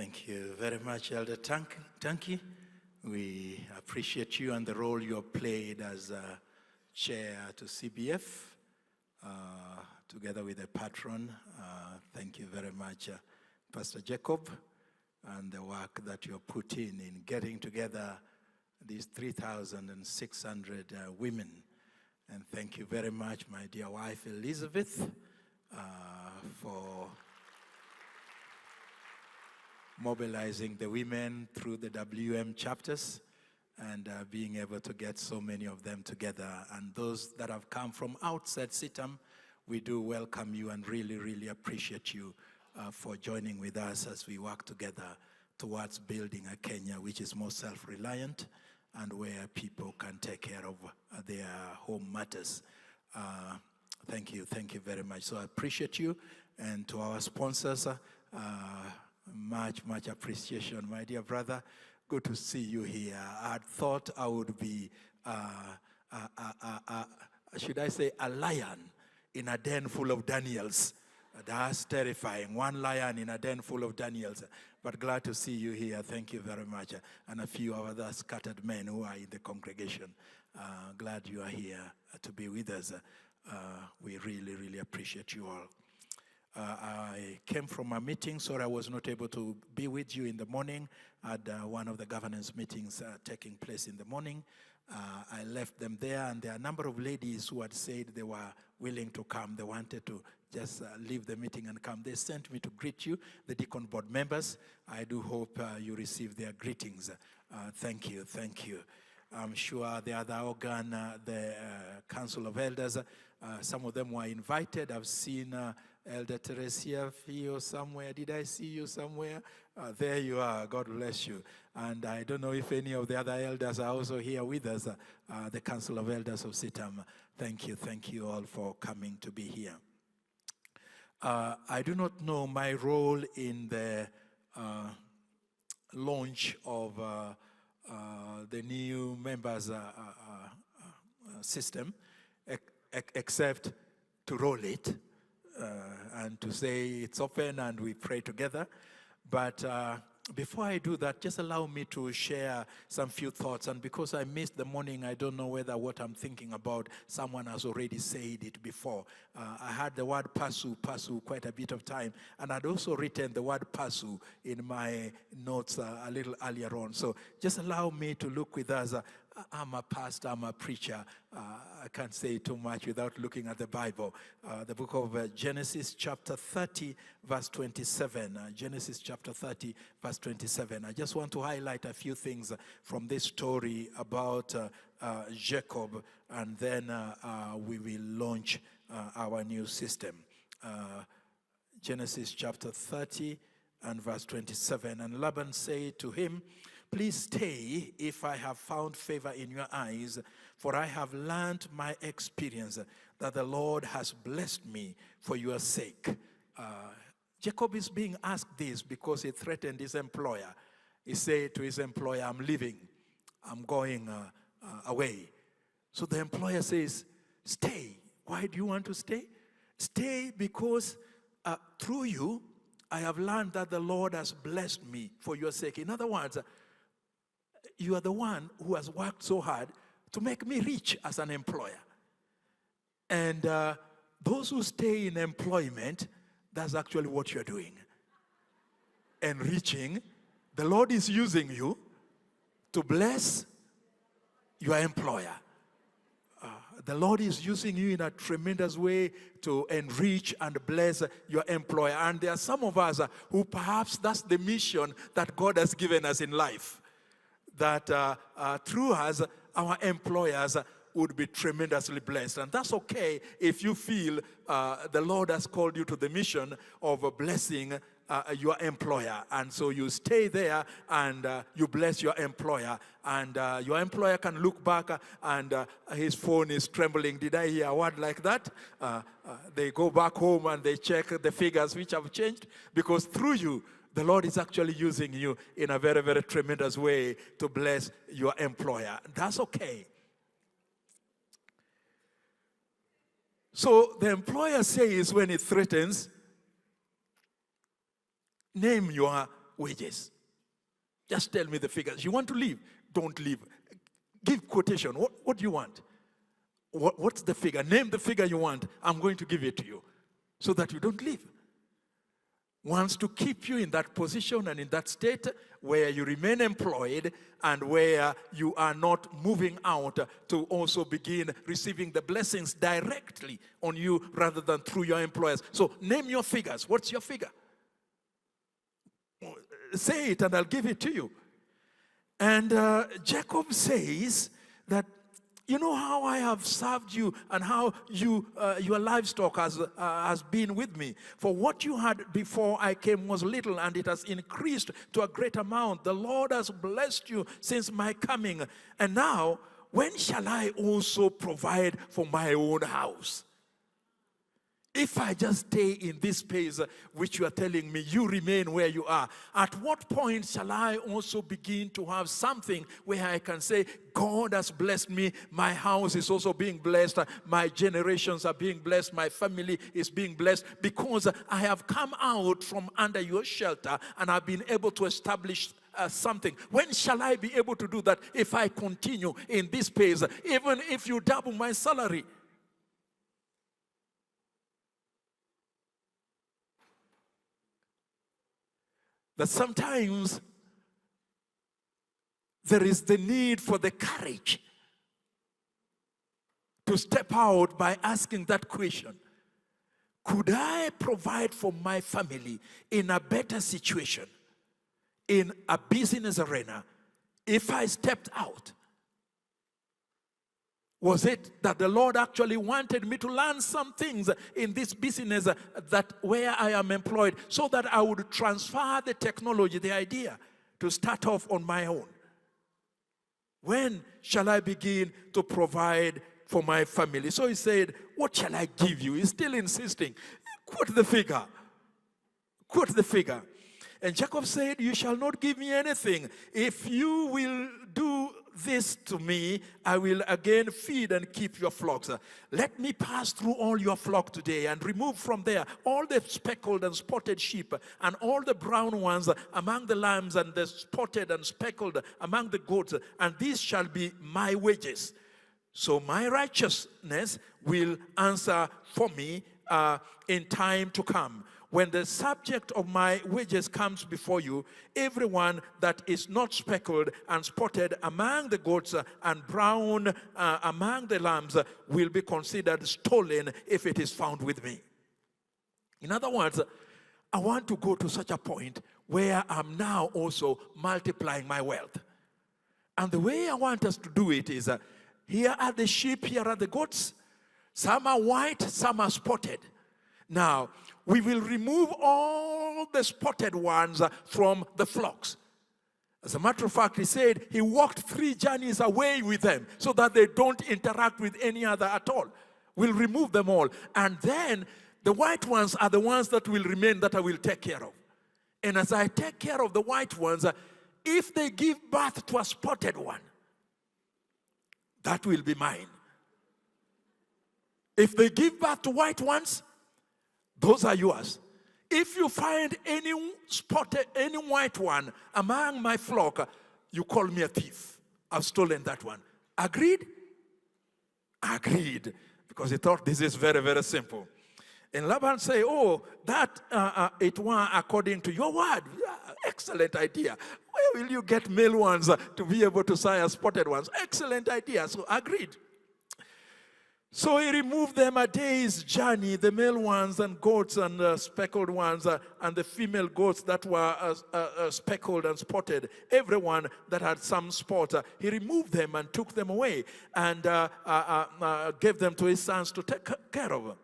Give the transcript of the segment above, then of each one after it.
Thank you very much, Elder Tanki. We appreciate you and the role you have played as chair to CBF, together with the patron. Thank you very much, Pastor Jacob, and the work that you have put in getting together these 3,600 women. And thank you very much, my dear wife, Elizabeth, for mobilizing the women through the WM chapters and being able to get so many of them together. And those that have come from outside Citam, we do welcome you and really, really appreciate you for joining with us as we work together towards building a Kenya which is more self-reliant and where people can take care of their home matters. Thank you very much. So I appreciate you, and to our sponsors, much appreciation, my dear brother. Good to see you here. I thought I would be, should I say, a lion in a den full of Daniels. That's terrifying. One lion in a den full of Daniels. But glad to see you here. Thank you very much. And a few other scattered men who are in the congregation. Glad you are here to be with us. We really appreciate you all. I came from a meeting, so I was not able to be with you in the morning at one of the governance meetings taking place in the morning. I left them there, and there are a number of ladies who had said they were willing to come. They wanted to just leave the meeting and come. They sent me to greet you, the Deacon Board members. I do hope you receive their greetings. Thank you. I'm sure the other organ, the Council of Elders, some of them were invited. I've seen Elder Teresia Fio somewhere. Did I see you somewhere? There you are. God bless you. And I don't know if any of the other elders are also here with us, the Council of Elders of Citam. Thank you all for coming to be here. I do not know my role in the launch of the new members system, except to roll it and to say it's open and we pray together. But before I do that, just allow me to share some few thoughts. And because I missed the morning, I don't know whether what I'm thinking about, someone has already said it before. I had the word pasu quite a bit of time. And I'd also written the word pasu in my notes a little earlier on. So just allow me to look with us. I'm a pastor, I'm a preacher. I can't say too much without looking at the Bible. The book of Genesis chapter 30, verse 27. Genesis chapter 30, verse 27. I just want to highlight a few things from this story about Jacob, and then we will launch our new system. Genesis chapter 30 and verse 27. And Laban said to him, "Please stay if I have found favor in your eyes, for I have learned my experience that the Lord has blessed me for your sake." Jacob is being asked this because he threatened his employer. He said to his employer, "I'm leaving. I'm going away." So the employer says, "Stay." Why do you want to stay? Stay because through you, I have learned that the Lord has blessed me for your sake. In other words, you are the one who has worked so hard to make me rich as an employer. And those who stay in employment, that's actually what you're doing. Enriching. The Lord is using you to bless your employer. The Lord is using you in a tremendous way to enrich and bless your employer. And there are some of us who perhaps that's the mission that God has given us in life. That through us, our employers would be tremendously blessed. And that's okay if you feel the Lord has called you to the mission of blessing your employer. And so you stay there and you bless your employer. And your employer can look back and his phone is trembling. Did I hear a word like that? They go back home and they check the figures which have changed, because through you, the Lord is actually using you in a very tremendous way to bless your employer. That's okay. So the employer says when it threatens, name your wages. Just tell me the figures. You want to leave? Don't leave. Give quotation. What do you want? What's the figure? Name the figure you want. I'm going to give it to you so that you don't leave. Wants to keep you in that position and in that state where you remain employed and where you are not moving out to also begin receiving the blessings directly on you rather than through your employers. So name your figures. What's your figure? Say it and I'll give it to you. And Jacob says that, you know how I have served you and how your livestock has been with me. For what you had before I came was little, and it has increased to a great amount. The Lord has blessed you since my coming. And now, when shall I also provide for my own house? If I just stay in this space which you are telling me, you remain where you are, at what point shall I also begin to have something where I can say, God has blessed me, my house is also being blessed, my generations are being blessed, my family is being blessed, because I have come out from under your shelter and I've been able to establish something. When shall I be able to do that if I continue in this space, even if you double my salary? That sometimes there is the need for the courage to step out by asking that question. Could I provide for my family in a better situation, in a business arena, if I stepped out? Was it that the Lord actually wanted me to learn some things in this business that where I am employed so that I would transfer the technology, the idea, to start off on my own? When shall I begin to provide for my family? So he said, what shall I give you? He's still insisting. Quote the figure. Quote the figure. And Jacob said, you shall not give me anything. If you will do this to me, I will again feed and keep your flocks. Let me pass through all your flock today and remove from there all the speckled and spotted sheep and all the brown ones among the lambs and the spotted and speckled among the goats, and these shall be my wages. So my righteousness will answer for me in time to come. When the subject of my wages comes before you, everyone that is not speckled and spotted among the goats and brown among the lambs will be considered stolen if it is found with me. In other words, I want to go to such a point where I'm now also multiplying my wealth. And the way I want us to do it is, here are the sheep, here are the goats. Some are white, some are spotted. Now, we will remove all the spotted ones from the flocks. As a matter of fact, he said he walked 3 journeys away with them so that they don't interact with any other at all. We'll remove them all. And then the white ones are the ones that will remain that I will take care of. And as I take care of the white ones, if they give birth to a spotted one, that will be mine. If they give birth to white ones, those are yours. If you find any spotted, any white one among my flock, you call me a thief. I've stolen that one. Agreed? Agreed. Because he thought this is very, very simple. And Laban say, oh, that it was according to your word. Excellent idea. Where will you get male ones to be able to sire spotted ones? Excellent idea. So agreed. So he removed them a day's journey, the male ones and goats and speckled ones and the female goats that were speckled and spotted. Everyone that had some spot, he removed them and took them away and gave them to his sons to take care of.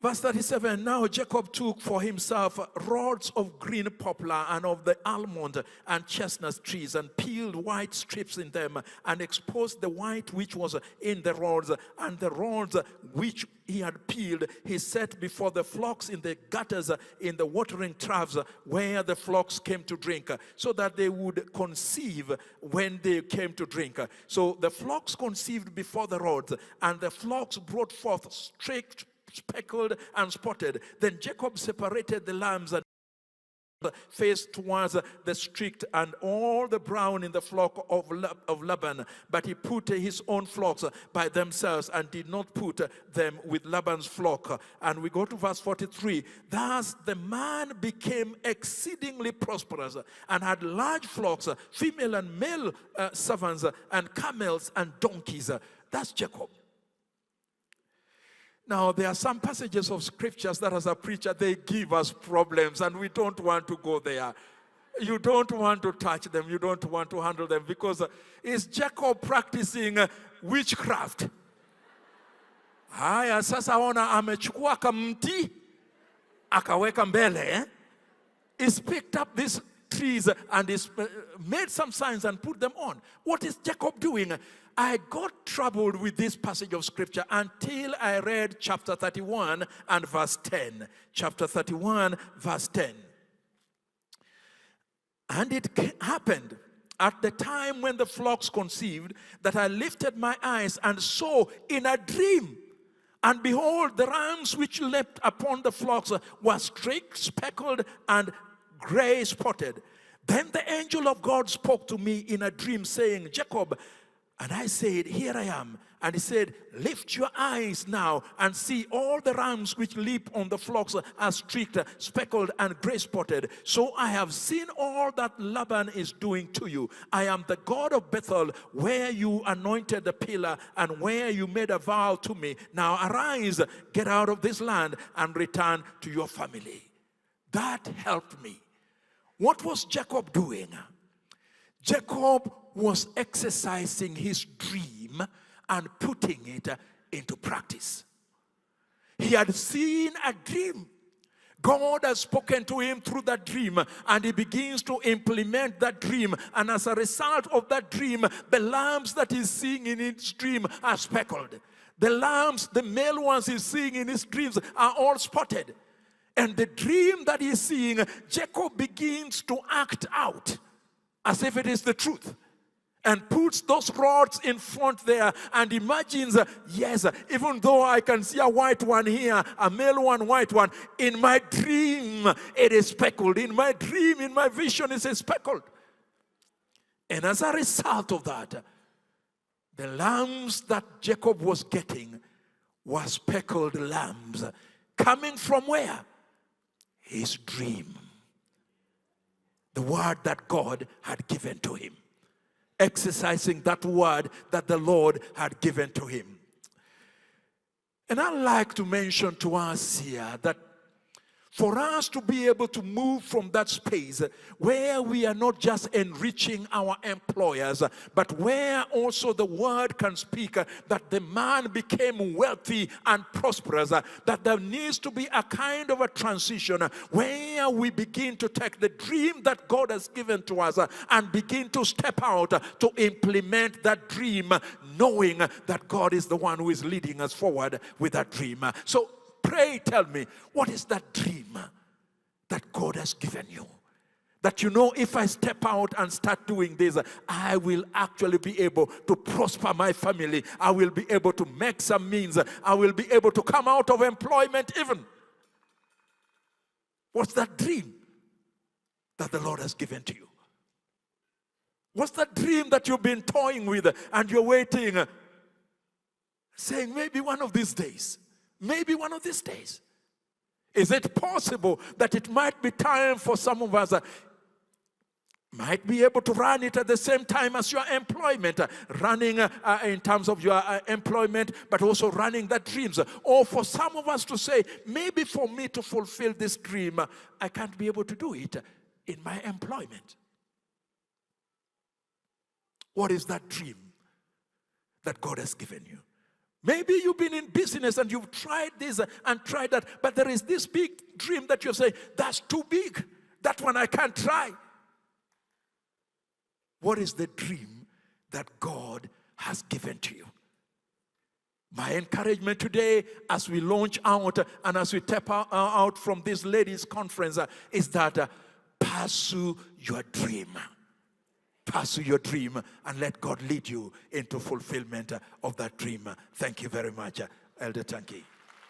Verse 37, now Jacob took for himself rods of green poplar and of the almond and chestnut trees and peeled white strips in them and exposed the white which was in the rods, and the rods which he had peeled he set before the flocks in the gutters in the watering troughs where the flocks came to drink, so that they would conceive when they came to drink. So the flocks conceived before the rods, and the flocks brought forth straight speckled and spotted. Then Jacob separated the lambs and faced towards the strict and all the brown in the flock of Laban, but he put his own flocks by themselves and did not put them with Laban's flock. And we go to verse 43. Thus the man became exceedingly prosperous and had large flocks, female and male servants, and camels and donkeys. That's Jacob. Now, there are some passages of scriptures that as a preacher, they give us problems and we don't want to go there. You don't want to touch them. You don't want to handle them because is Jacob practicing witchcraft? Haya, sasa ona amechukua kamti, akaweka mbele. He's picked up these trees and he's made some signs and put them on. What is Jacob doing? I got troubled with this passage of scripture until I read chapter 31 and verse 10. Chapter 31, verse 10. And it happened at the time when the flocks conceived that I lifted my eyes and saw in a dream. And behold, the rams which leapt upon the flocks were streaked, speckled, and gray spotted. Then the angel of God spoke to me in a dream, saying, Jacob. And I said, here I am. And he said, lift your eyes now and see all the rams which leap on the flocks are streaked, speckled, and gray spotted. So I have seen all that Laban is doing to you. I am the God of Bethel, where you anointed the pillar and where you made a vow to me. Now arise, get out of this land and return to your family. That helped me. What was Jacob doing? Jacob was exercising his dream and putting it into practice. He had seen a dream. God has spoken to him through that dream, and he begins to implement that dream. And as a result of that dream, the lambs that he's seeing in his dream are speckled. The lambs, the male ones he's seeing in his dreams, are all spotted. And the dream that he's seeing, Jacob begins to act out as if it is the truth, and puts those rods in front there and imagines, yes, even though I can see a white one here, a male one, white one, in my dream it is speckled. In my dream, in my vision, it is speckled. And as a result of that, the lambs that Jacob was getting were speckled lambs. Coming from where? His dream. The word that God had given to him. Exercising that word that the Lord had given to him. And I'd like to mention to us here that for us to be able to move from that space where we are not just enriching our employers, but where also the word can speak that the man became wealthy and prosperous, that there needs to be a kind of a transition where we begin to take the dream that God has given to us and begin to step out to implement that dream, knowing that God is the one who is leading us forward with that dream. So pray, tell me, what is that dream that God has given you? That you know, if I step out and start doing this, I will actually be able to prosper my family. I will be able to make some means. I will be able to come out of employment even. What's that dream that the Lord has given to you? What's that dream that you've been toying with and you're waiting, saying maybe one of these days? Maybe one of these days. Is it possible that it might be time for some of us might be able to run it at the same time as your employment, running in terms of your employment, but also running that dreams? Or for some of us to say, maybe for me to fulfill this dream, I can't be able to do it in my employment. What is that dream that God has given you? Maybe you've been in business and you've tried this and tried that, but there is this big dream that you say, that's too big. That one I can't try. What is the dream that God has given to you? My encouragement today as we launch out and as we step out from this ladies' conference is that pursue your dream. Pursue your dream and let God lead you into fulfillment of that dream. Thank you very much, Elder Tanki.